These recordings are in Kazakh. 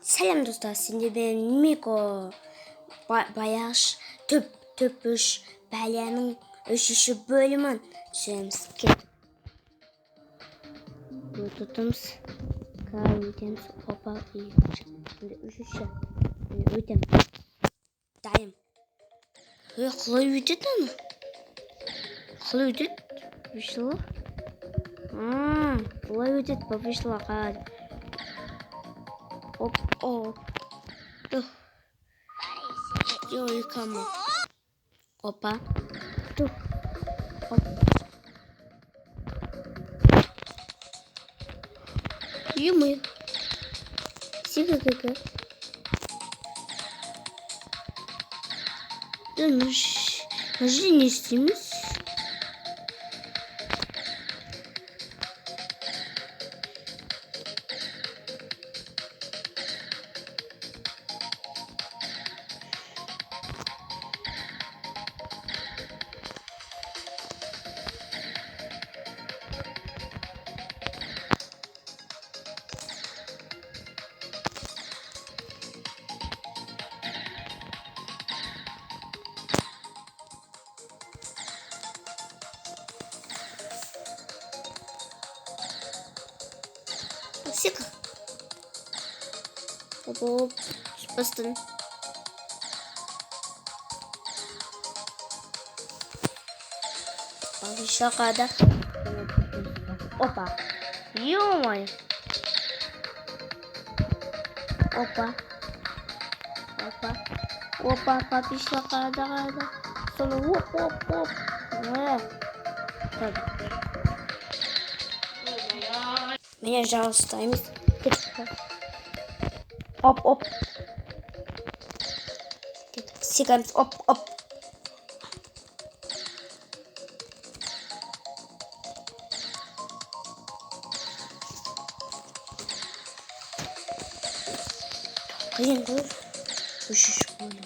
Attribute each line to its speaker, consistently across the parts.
Speaker 1: Selam dostlar, şimdi ben Miko Bayaş Töpüş Belyanın Öşüşü bölümün Şeyimiz ki bu tutumuz Kahvemiz Opa iyi. Şimdi öşüşü Şimdi ödem Dayım Kılay ödedi mi? Kılay ödedi Vişla Kılay ödedi Vişla hadi Hop hop Tuh Yo yıkama Opa Tuh Hop Yumuyor Siga gaga Dönmüş Nasıl ne istiyorsunuz? Siga Hop hop Bastın Abi şakada Opa Yumuyor Opa Opa Opa papi şakada Sonra hop hop hop Tabii Меня пожалуйста Оп оп Сигаret оп оп Блин, dur Üşüş böyle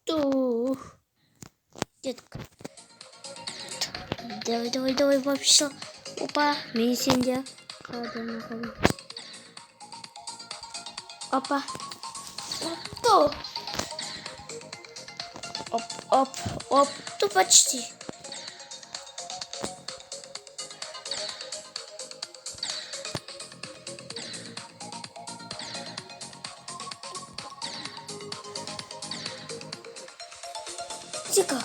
Speaker 1: Тух. Детка. Давай, вообще. Опа, миссия. Опа. Ту. Оп. Ту почти. Тика,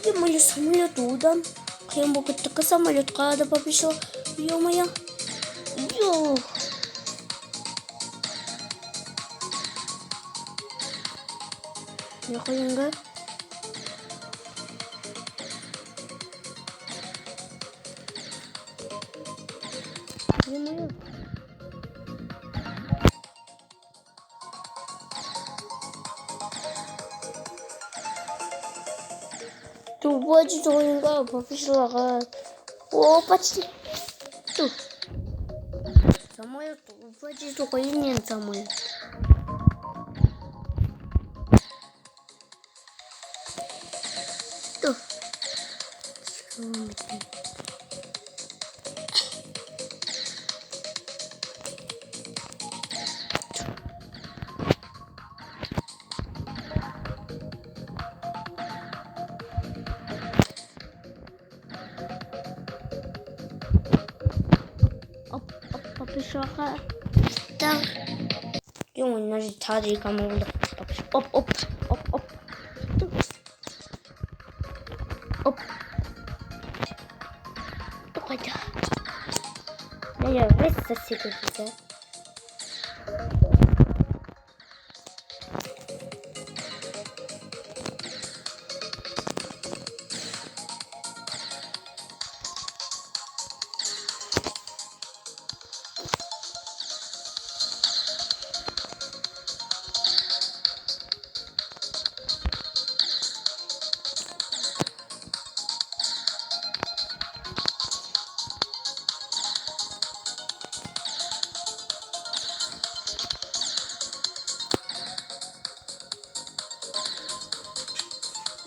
Speaker 1: ё-моё, самолет удан. Я могу только самолет, когда побежал. Ё-моё. Ё. Нихуя. Ё-моё. Почти побежала. О, почти. Тут. Самолет почти только и нет самолет. Тут. Şaka. Tamam. Yok onları tadı yıkama oldu. Hop. Hop. Bu kadar. Ne ya? Resta sekreter.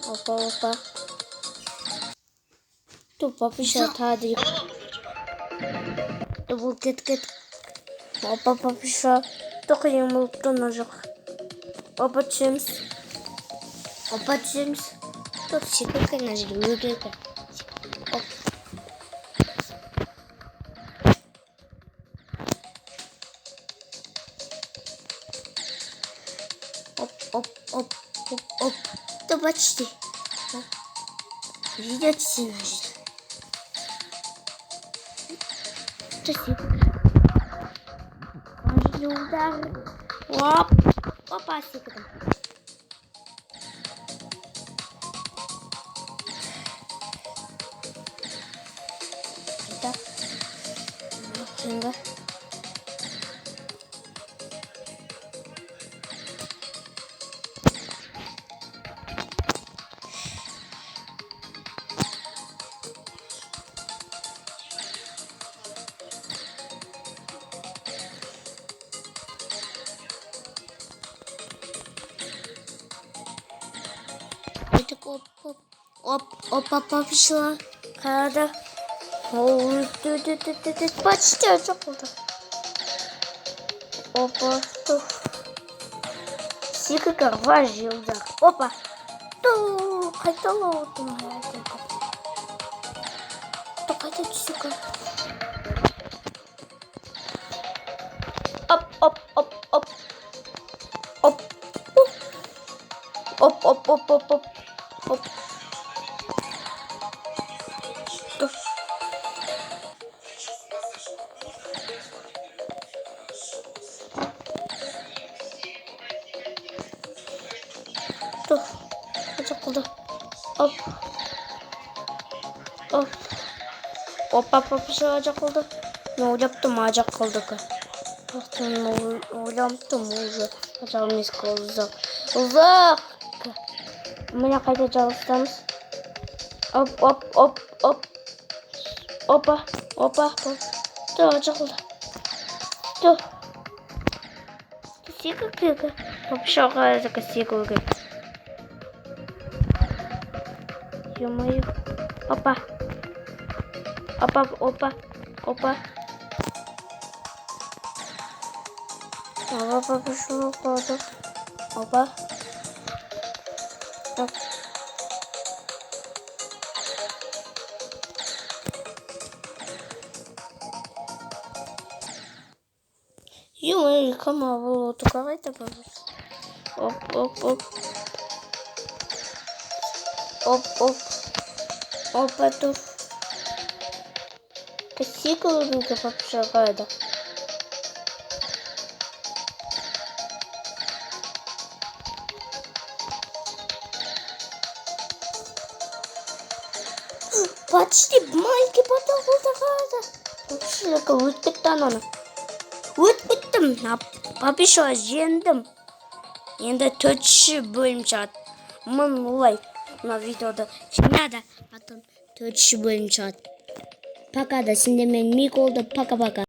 Speaker 1: Опа. Dur papişa hadi. Dur git. Опа papişa. Только ему кто ножик. Опа Джеймс. Тут секретка нажали. Оп. Оп. Да почти. Видят все ножи. Спасибо. Ножи удар. Оп. Опа, секретом. Так. Синга. Опа, пошла. Хада. Почти очоколда. Опа, что? Сикакар важил удар. Опа. То хотела вот моя только. Так это сика. Оп. Dur. Açıldı. Hop. Опа, все açıldı. Ne olacaktım açıldı. Ne olacaktım уже. Açılmış kaldı. Uzak. Меня хотят жалостамыз. Оп. Опа. Dur açıldı. Dur. Сикака. Вообще какая-то сикака. Ё-моё. Опа. Опа. Опа, пошел куда-то. Опа. Так. Ё-моё, кама было какая-то просто. Оп. Опа, тут. Косиковенько вообще какая-то. Почти маленький поток был такая-то. Вообще, как өтпеттен оны. Өтпеттім. Папиша жеңдім. Енді 4-ші бөлім шығады. Мен олай мына видеода жинады. Потом 4-ші бөлім шығады. Пока да сендермен Мик болды. Пока-пока.